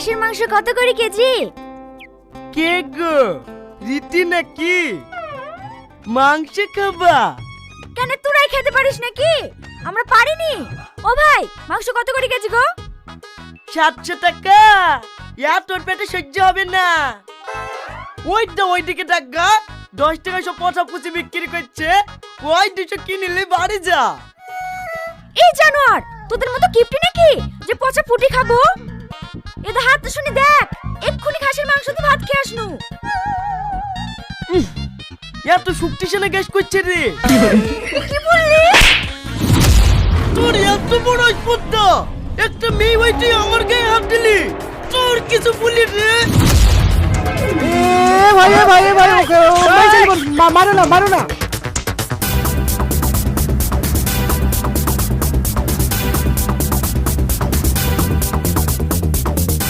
খাসির মাংস কত করে কেজি? কে গো, রীতি নাকি? মাংস খাবা? কেন তোরাই খেতে পারিস নাকি? আমরা পারিনি। ও ভাই, মাংস কত করে কেজি গো? 700 টাকা। তোর পেটে সহ্য হবে না। ওইদিকে টাকা 10 টাকা সব পচা পুচি বিক্রি করছে। ওই 200 কিনলে বাড়ি যা। এই জানোয়ার, তোদের মতো কিপটি নাকি যে পচা ফুটি খাবো? এদের হাত শুনে দেখ, এক্ষুনি খাসির মাংস দিয়ে ভাত খেয়ে আসনু। এত শক্তিশালী গ্যাস করছে রে। কি বললি? তোর এত বড় স্পর্ধা, একটা মেয়ে হইতে আমার গায়ে হাত দিলি। তোর কিছু বলি রে। ভাই ভাই ভাই, মারো না।